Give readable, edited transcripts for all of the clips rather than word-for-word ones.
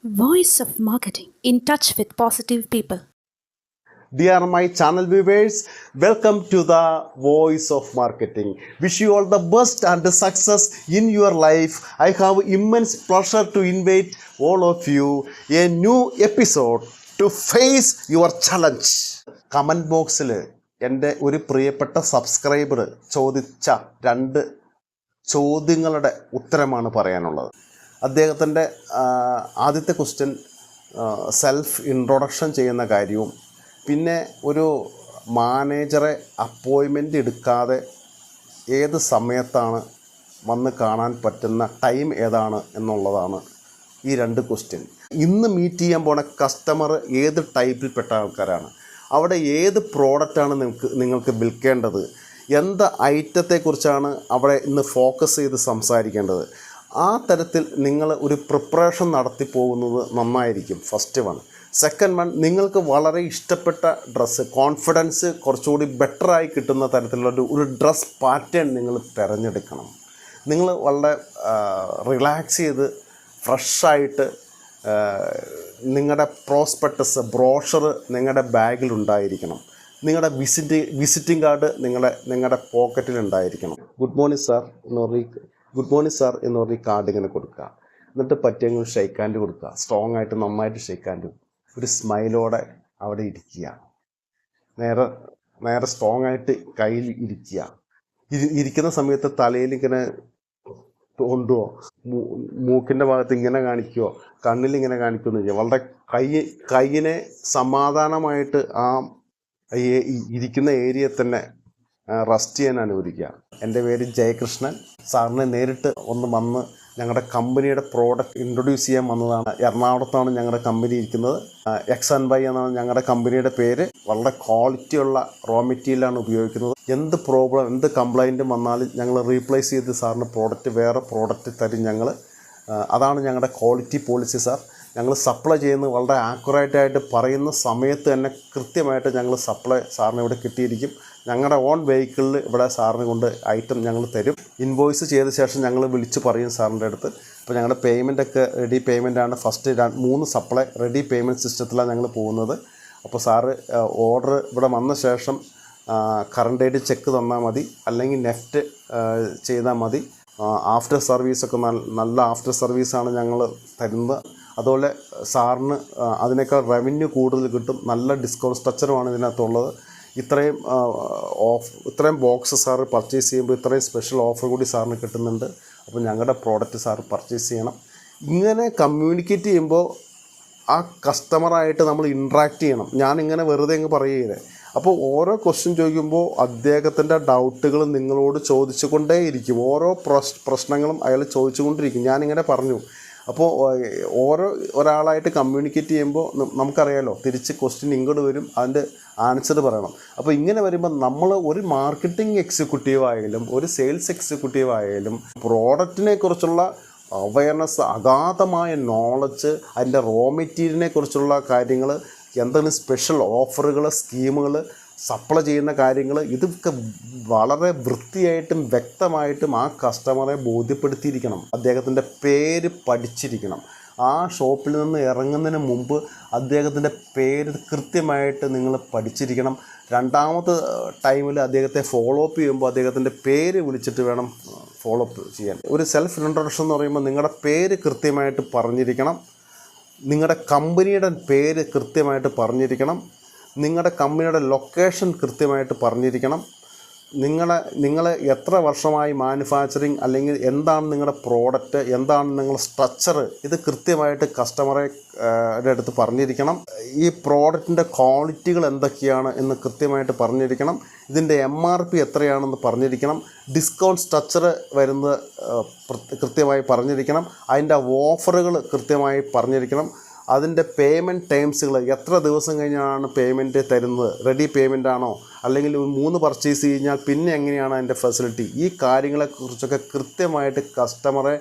Voice of Marketing, in touch with positive people. Dear my channel viewers, welcome to the Voice of Marketing. Wish you all the best and success in your life. I have immense pleasure to invite all of you a new episode to face your challenge. Comment box എൻ്റെ ഒരു പ്രിയപ്പെട്ട subscriber ചോദിച്ച രണ്ട് ചോദ്യങ്ങളുടെ ഉത്തരമാണ് പറയാനുള്ളത്. അദ്ദേഹത്തിൻ്റെ ആദ്യത്തെ ക്വസ്റ്റ്യൻ സെൽഫ് ഇൻട്രൊഡക്ഷൻ ചെയ്യുന്ന കാര്യവും പിന്നെ ഒരു മാനേജറെ അപ്പോയിൻമെൻ്റ് എടുക്കാതെ ഏത് സമയത്താണ് വന്ന് കാണാൻ പറ്റുന്ന ടൈം ഏതാണ് എന്നുള്ളതാണ് ഈ രണ്ട് ക്വസ്റ്റ്യൻ. ഇന്ന് മീറ്റ് ചെയ്യാൻ പോണ കസ്റ്റമർ ഏത് ടൈപ്പിൽപ്പെട്ട ആൾക്കാരാണ്, അവിടെ ഏത് പ്രോഡക്റ്റാണ് നിങ്ങൾക്ക് വിൽക്കേണ്ടത്, എന്ത് ഐറ്റത്തെക്കുറിച്ചാണ് അവിടെ ഇന്ന് ഫോക്കസ് ചെയ്ത് സംസാരിക്കേണ്ടത്, ആ തരത്തിൽ നിങ്ങൾ ഒരു പ്രിപ്പറേഷൻ നടത്തി പോകുന്നത് നന്നായിരിക്കും. First one. സെക്കൻഡ് വൺ, നിങ്ങൾക്ക് വളരെ ഇഷ്ടപ്പെട്ട ഡ്രസ്സ്, കോൺഫിഡൻസ് കുറച്ചുകൂടി ബെറ്ററായി കിട്ടുന്ന തരത്തിലുള്ള ഒരു ഡ്രസ് പാറ്റേൺ നിങ്ങൾ തിരഞ്ഞെടുക്കണം. നിങ്ങൾ വളരെ റിലാക്സ് ചെയ്ത് ഫ്രഷായിട്ട് നിങ്ങളുടെ പ്രോസ്പെക്ടസ്, ബ്രോഷർ നിങ്ങളുടെ ബാഗിലുണ്ടായിരിക്കണം. നിങ്ങളുടെ വിസിറ്റിംഗ് കാർഡ് നിങ്ങളുടെ പോക്കറ്റിലുണ്ടായിരിക്കണം. ഗുഡ് മോർണിംഗ് സാർ എന്ന് പറഞ്ഞ് കാർഡ് ഇങ്ങനെ കൊടുക്കുക. എന്നിട്ട് പറ്റിയെങ്കിൽ ഷെയ്ക്ക് ഹാൻഡ് കൊടുക്കുക. സ്ട്രോങ് ആയിട്ട് നന്നായിട്ട് ഷെയ്ക്ക് ഹാൻഡ്, ഒരു സ്മൈലോടെ അവിടെ ഇരിക്കുക. നേരെ സ്ട്രോങ് ആയിട്ട് കയ്യിൽ ഇരിക്കുക. ഇരിക്കുന്ന സമയത്ത് തലയിൽ ഇങ്ങനെ കൊണ്ടുപോകുമോ, മൂക്കിൻ്റെ ഭാഗത്ത് ഇങ്ങനെ കാണിക്കുമോ, കണ്ണിലിങ്ങനെ കാണിക്കുമെന്ന് ചെയ്യാം. വളരെ കയ്യിനെ സമാധാനമായിട്ട് ആ ഇരിക്കുന്ന ഏരിയ തന്നെ റെസ്റ്റ് ചെയ്യാൻ അനുവദിക്കുക. എൻ്റെ പേര് ജയകൃഷ്ണൻ. സാറിനെ നേരിട്ട് ഒന്ന് വന്ന് ഞങ്ങളുടെ കമ്പനിയുടെ പ്രോഡക്റ്റ് ഇൻട്രൊഡ്യൂസ് ചെയ്യാൻ വന്നതാണ്. എറണാകുളത്താണ് ഞങ്ങളുടെ കമ്പനി ഇരിക്കുന്നത്. XNY എന്നാണ് ഞങ്ങളുടെ കമ്പനിയുടെ പേര്. വളരെ ക്വാളിറ്റിയുള്ള റോ മെറ്റീരിയലാണ് ഉപയോഗിക്കുന്നത്. എന്ത് പ്രോബ്ലം, എന്ത് കംപ്ലൈൻറ്റും വന്നാലും ഞങ്ങൾ റീപ്ലേസ് ചെയ്ത് സാറിന് വേറെ പ്രോഡക്റ്റ് തരും ഞങ്ങൾ. അതാണ് ഞങ്ങളുടെ ക്വാളിറ്റി പോളിസി സാർ. ഞങ്ങൾ സപ്ലൈ ചെയ്യുന്നത് വളരെ ആക്യുറേറ്റായിട്ട് പറയുന്ന സമയത്ത് തന്നെ കൃത്യമായിട്ട് ഞങ്ങൾ സപ്ലൈ സാറിന് ഇവിടെ കിട്ടിയിരിക്കും. ഞങ്ങളുടെ ഓൺ വെഹിക്കിളിൽ ഇവിടെ സാറിന് കൊണ്ട് ഐറ്റം ഞങ്ങൾ തരും. ഇൻവോയ്സ് ചെയ്ത ശേഷം ഞങ്ങൾ വിളിച്ച് പറയും സാറിൻ്റെ അടുത്ത്. അപ്പോൾ ഞങ്ങളുടെ പേയ്മെൻറ്റൊക്കെ റെഡി പേയ്മെൻറ്റാണ്. ഫസ്റ്റ് 3 സപ്ലൈ റെഡി പേയ്മെൻറ്റ് സിസ്റ്റത്തിലാണ് ഞങ്ങൾ പോകുന്നത്. അപ്പോൾ സാറ് ഓർഡർ ഇവിടെ വന്ന ശേഷം കറണ്ട് ഡേറ്റ് ചെക്ക് തന്നാൽ മതി, അല്ലെങ്കിൽ നെഫ്റ്റ് ചെയ്താൽ മതി. ആഫ്റ്റർ സർവീസൊക്കെ നല്ല ആഫ്റ്റർ സർവീസാണ് ഞങ്ങൾ തരുന്നത്. അതുപോലെ സാറിന് അതിനേക്കാൾ റവന്യൂ കൂടുതൽ കിട്ടും. നല്ല ഡിസ്കൗണ്ട് സ്ട്രക്ചറുമാണ് ഇതിനകത്തുള്ളത്. ഇത്രയും ബോക്സ് സാറ് പർച്ചേസ് ചെയ്യുമ്പോൾ ഇത്രയും സ്പെഷ്യൽ ഓഫർ കൂടി സാറിന് കിട്ടുന്നുണ്ട്. അപ്പോൾ ഞങ്ങളുടെ പ്രോഡക്റ്റ് സാറ് പർച്ചേസ് ചെയ്യണം. ഇങ്ങനെ കമ്മ്യൂണിക്കേറ്റ് ചെയ്യുമ്പോൾ ആ കസ്റ്റമറായിട്ട് നമ്മൾ ഇൻട്രാക്ട് ചെയ്യണം. ഞാനിങ്ങനെ വെറുതെ അങ്ങ് പറയുകയില്ലേ. അപ്പോൾ ഓരോ ക്വസ്റ്റ്യൻ ചോദിക്കുമ്പോൾ അദ്ദേഹത്തിൻ്റെ ഡൗട്ടുകൾ നിങ്ങളോട് ചോദിച്ചുകൊണ്ടേയിരിക്കും. ഓരോ പ്രശ്നങ്ങളും അയാൾ ചോദിച്ചുകൊണ്ടിരിക്കും. ഞാനിങ്ങനെ പറഞ്ഞു. അപ്പോൾ ഒരാളായിട്ട് കമ്മ്യൂണിക്കേറ്റ് ചെയ്യുമ്പോൾ നമുക്കറിയാമല്ലോ, തിരിച്ച് ക്വസ്റ്റ്യൻ ഇങ്ങോട്ട് വരും, അതിൻ്റെ ആൻസർ പറയണം. അപ്പോൾ ഇങ്ങനെ വരുമ്പോൾ നമ്മൾ ഒരു മാർക്കറ്റിംഗ് എക്സിക്യൂട്ടീവ് ആയാലും ഒരു സെയിൽസ് എക്സിക്യൂട്ടീവ് ആയാലും പ്രോഡക്റ്റിനെ കുറിച്ചുള്ള അവയർനെസ്, അഗാധമായ നോളജ്, അതിൻ്റെ റോ മെറ്റീരിയലിനെ കുറിച്ചുള്ള കാര്യങ്ങൾ, എന്താണ് സ്പെഷ്യൽ ഓഫറുകൾ, സ്കീമുകൾ, സപ്ലൈ ചെയ്യുന്ന കാര്യങ്ങൾ, ഇതൊക്കെ വളരെ വൃത്തിയായിട്ടും വ്യക്തമായിട്ടും ആ കസ്റ്റമറെ ബോധ്യപ്പെടുത്തിയിരിക്കണം. അദ്ദേഹത്തിൻ്റെ പേര് പഠിച്ചിരിക്കണം. ആ ഷോപ്പിൽ നിന്ന് ഇറങ്ങുന്നതിന് മുമ്പ് അദ്ദേഹത്തിൻ്റെ പേര് കൃത്യമായിട്ട് നിങ്ങൾ പഠിച്ചിരിക്കണം. രണ്ടാമത്തെ ടൈമിൽ അദ്ദേഹത്തെ ഫോളോ അപ്പ് ചെയ്യുമ്പോൾ അദ്ദേഹത്തിൻ്റെ പേര് വിളിച്ചിട്ട് വേണം ഫോളോ അപ്പ് ചെയ്യാൻ. ഒരു സെൽഫ് ഇൻട്രൊഡക്ഷൻ എന്ന് പറയുമ്പോൾ നിങ്ങളുടെ പേര് കൃത്യമായിട്ട് പറഞ്ഞിരിക്കണം. നിങ്ങളുടെ കമ്പനിയുടെ പേര് കൃത്യമായിട്ട് പറഞ്ഞിരിക്കണം. നിങ്ങളുടെ കമ്പനിയുടെ ലൊക്കേഷൻ കൃത്യമായിട്ട് പറഞ്ഞിരിക്കണം. നിങ്ങൾ എത്ര വർഷമായി മാനുഫാക്ചറിങ്, അല്ലെങ്കിൽ എന്താണ് നിങ്ങളുടെ പ്രോഡക്റ്റ്, എന്താണ് നിങ്ങളുടെ സ്ട്രക്ചർ, ഇത് കൃത്യമായിട്ട് കസ്റ്റമറെ അടുത്ത് പറഞ്ഞിരിക്കണം. ഈ പ്രോഡക്റ്റിൻ്റെ ക്വാളിറ്റികൾ എന്തൊക്കെയാണ് എന്ന് കൃത്യമായിട്ട് പറഞ്ഞിരിക്കണം. ഇതിൻ്റെ MRP എത്രയാണെന്ന് പറഞ്ഞിരിക്കണം. ഡിസ്കൗണ്ട് സ്ട്രക്ചർ വരുന്നത് കൃത്യമായി പറഞ്ഞിരിക്കണം. അതിൻ്റെ ഓഫറുകൾ കൃത്യമായി പറഞ്ഞിരിക്കണം. അതിൻ്റെ പേയ്മെൻറ്റ് ടൈംസുകൾ, എത്ര ദിവസം കഴിഞ്ഞാണ് പേയ്മെൻറ്റ് തരുന്നത്, റെഡി പേയ്മെൻ്റ് ആണോ, അല്ലെങ്കിൽ 3 പർച്ചേസ് കഴിഞ്ഞാൽ പിന്നെ എങ്ങനെയാണ് അതിൻ്റെ ഫെസിലിറ്റി, ഈ കാര്യങ്ങളെക്കുറിച്ചൊക്കെ കൃത്യമായിട്ട് കസ്റ്റമറെ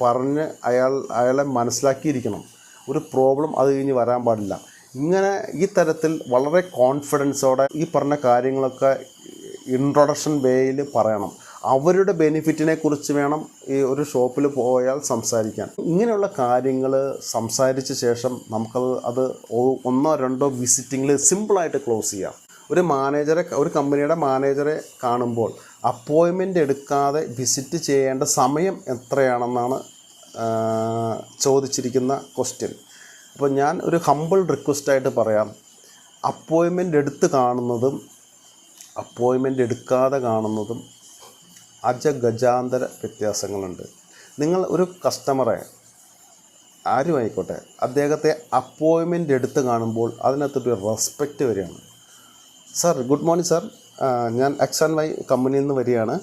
പറഞ്ഞ് അയാളെ മനസ്സിലാക്കിയിരിക്കണം. ഒരു പ്രോബ്ലം അത് കഴിഞ്ഞ് വരാൻ പാടില്ല. ഇങ്ങനെ ഈ തരത്തിൽ വളരെ കോൺഫിഡൻസോടെ ഈ പറഞ്ഞ കാര്യങ്ങളൊക്കെ ഇൻട്രൊഡക്ഷൻ വേയിൽ പറയണം. അവരുടെ ബെനിഫിറ്റിനെ കുറിച്ച് വേണം ഈ ഒരു ഷോപ്പിൽ പോയാൽ സംസാരിക്കാൻ. ഇങ്ങനെയുള്ള കാര്യങ്ങൾ സംസാരിച്ച ശേഷം നമുക്കത് ഒന്നോ രണ്ടോ വിസിറ്റിങ്ങിൽ സിമ്പിളായിട്ട് ക്ലോസ് ചെയ്യാം. ഒരു കമ്പനിയുടെ മാനേജറെ കാണുമ്പോൾ അപ്പോയിൻമെൻ്റ് എടുക്കാതെ വിസിറ്റ് ചെയ്യേണ്ട സമയം എത്രയാണെന്നാണ് ചോദിച്ചിരിക്കുന്ന ക്വസ്റ്റ്യൻ. അപ്പോൾ ഞാൻ ഒരു ഹമ്പിൾ റിക്വസ്റ്റായിട്ട് പറയാം, അപ്പോയിൻമെൻ്റ് എടുത്ത് കാണുന്നതും അപ്പോയിൻമെൻ്റ് എടുക്കാതെ കാണുന്നതും അജഗജാന്തര വ്യത്യാസങ്ങളുണ്ട്. നിങ്ങൾ ഒരു കസ്റ്റമറെ ആരും ആയിക്കോട്ടെ, അദ്ദേഹത്തെ അപ്പോയിൻമെൻ്റ് എടുത്ത് കാണുമ്പോൾ അതിനകത്തൊരു റെസ്പെക്റ്റ് വരികയാണ്. സാർ ഗുഡ് മോർണിംഗ് സാർ, ഞാൻ X&Y കമ്പനിയിൽ നിന്ന് വരികയാണ്.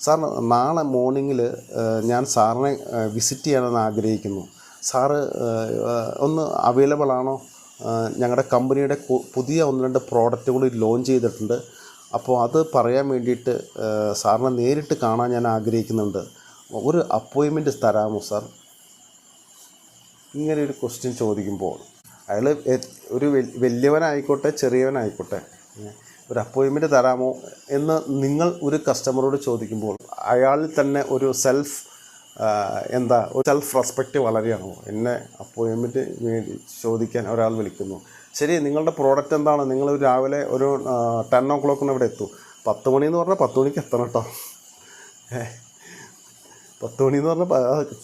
സാർ നാളെ മോർണിംഗിൽ ഞാൻ സാറിനെ വിസിറ്റ് ചെയ്യാനെന്ന് ആഗ്രഹിക്കുന്നു. സാറ് ഒന്ന് അവൈലബിൾ ആണോ? ഞങ്ങളുടെ കമ്പനിയുടെ പുതിയ 1-2 പ്രോഡക്റ്റ് കൂടി ലോഞ്ച് ചെയ്തിട്ടുണ്ട്. അപ്പോൾ അത് പറയാൻ വേണ്ടിയിട്ട് സാറിനെ നേരിട്ട് കാണാൻ ഞാൻ ആഗ്രഹിക്കുന്നുണ്ട്. ഒരു അപ്പോയിൻമെൻറ്റ് തരാമോ സാർ? ഇങ്ങനെ ഒരു ക്വസ്റ്റ്യൻ ചോദിക്കുമ്പോൾ അയാൾ ഒരു വലിയവനായിക്കോട്ടെ ചെറിയവനായിക്കോട്ടെ, ഒരു അപ്പോയിൻമെൻറ്റ് തരാമോ എന്ന് നിങ്ങൾ ഒരു കസ്റ്റമറോട് ചോദിക്കുമ്പോൾ അയാളിൽ തന്നെ ഒരു സെൽഫ് റെസ്പെക്റ്റ് വളരെയാണോ? എന്നെ അപ്പോയിൻമെൻറ്റ് ചോദിക്കാൻ ഒരാൾ വിളിക്കുന്നു. ശരി, നിങ്ങളുടെ പ്രോഡക്റ്റ് എന്താണ്? നിങ്ങൾ രാവിലെ ഒരു 10 o'clock ഇവിടെ എത്തും. 10 മണിയെന്ന് പറഞ്ഞാൽ 10 മണിക്ക് എത്തണം കേട്ടോ. 10 മണിയെന്ന് പറഞ്ഞാൽ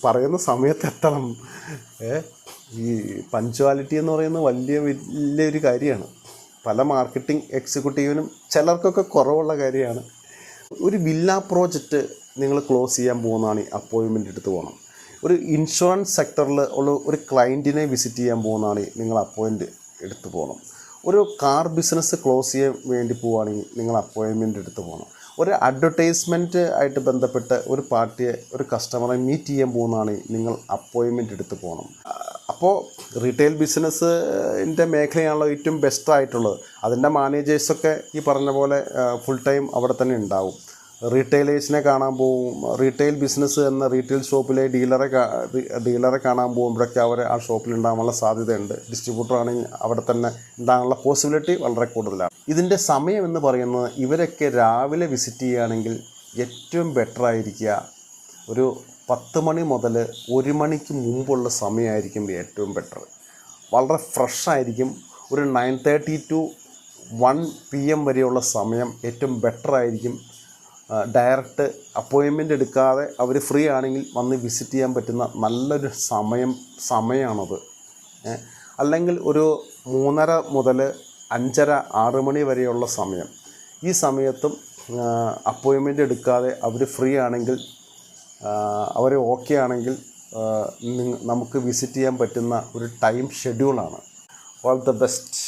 പറയുന്ന സമയത്ത് എത്തണം. ഈ പഞ്ച്വാലിറ്റി എന്ന് പറയുന്നത് വലിയൊരു കാര്യമാണ്. പല മാർക്കറ്റിംഗ് എക്സിക്യൂട്ടീവിനും ചിലർക്കൊക്കെ കുറവുള്ള കാര്യമാണ്. ഒരു വില്ല പ്രോജക്റ്റ് നിങ്ങൾ ക്ലോസ് ചെയ്യാൻ പോകുന്നതാണ് അപ്പോയിൻമെൻ്റ് എടുത്ത് പോകണം. ഒരു ഇൻഷുറൻസ് സെക്ടറിൽ ഉള്ള ഒരു ക്ലയൻറ്റിനെ വിസിറ്റ് ചെയ്യാൻ പോകുന്നതാണ് നിങ്ങൾ അപ്പോയിൻറ്റ് എടുത്ത് പോകണം. ഒരു കാർ ബിസിനസ് ക്ലോസ് ചെയ്യാൻ വേണ്ടി പോവുകയാണെങ്കിൽ നിങ്ങൾ അപ്പോയിൻമെൻ്റ് എടുത്ത് പോകണം. ഒരു അഡ്വർടൈസ്മെൻറ്റ് ആയിട്ട് ബന്ധപ്പെട്ട് ഒരു കസ്റ്റമറെ മീറ്റ് ചെയ്യാൻ പോകുന്നതാണ് നിങ്ങൾ അപ്പോയിൻമെൻ്റ് എടുത്ത് പോകണം. അപ്പോൾ റീറ്റെയിൽ ബിസിനസ്സിൻ്റെ മേഖലയാണല്ലോ ഏറ്റവും ബെസ്റ്റായിട്ടുള്ളത്. അതിൻ്റെ മാനേജേഴ്സൊക്കെ ഈ പറഞ്ഞ പോലെ ഫുൾ ടൈം അവിടെ തന്നെ ഉണ്ടാവും. റീറ്റെയിലേഴ്സിനെ കാണാൻ പോവും. റീറ്റെയിൽ ബിസിനസ് എന്ന റീറ്റെയിൽ ഷോപ്പിലെ ഡീലറെ കാണാൻ പോകുമ്പോഴൊക്കെ അവർ ആ ഷോപ്പിൽ ഉണ്ടാകാനുള്ള സാധ്യതയുണ്ട്. ഡിസ്ട്രിബ്യൂട്ടർ ആണെങ്കിൽ അവിടെ തന്നെ ഉണ്ടാകാനുള്ള പോസിബിലിറ്റി വളരെ കൂടുതലാണ്. ഇതിൻ്റെ സമയം എന്ന് പറയുന്നത് ഇവരൊക്കെ രാവിലെ വിസിറ്റ് ചെയ്യുകയാണെങ്കിൽ ഏറ്റവും ബെറ്റർ ആയിരിക്കുക ഒരു 10 മണി മുതൽ 1 മണിക്ക് മുമ്പുള്ള സമയമായിരിക്കും ഏറ്റവും ബെറ്റർ. വളരെ ഫ്രഷായിരിക്കും. ഒരു 9:30 to 1 PM വരെയുള്ള സമയം ഏറ്റവും ബെറ്റർ ആയിരിക്കും. ഡയറക്റ്റ് അപ്പോയിൻമെൻ്റ് എടുക്കാതെ അവർ ഫ്രീ ആണെങ്കിൽ വന്ന് വിസിറ്റ് ചെയ്യാൻ പറ്റുന്ന നല്ലൊരു സമയമാണത്. അല്ലെങ്കിൽ ഒരു 3:30 മുതൽ 5:30, 6 മണി വരെയുള്ള സമയം. ഈ സമയത്തും അപ്പോയിൻമെൻ്റ് എടുക്കാതെ അവർ ഫ്രീ ആണെങ്കിൽ, അവർ ഓക്കെ ആണെങ്കിൽ നമുക്ക് വിസിറ്റ് ചെയ്യാൻ പറ്റുന്ന ഒരു ടൈം ഷെഡ്യൂളാണ്. All the best.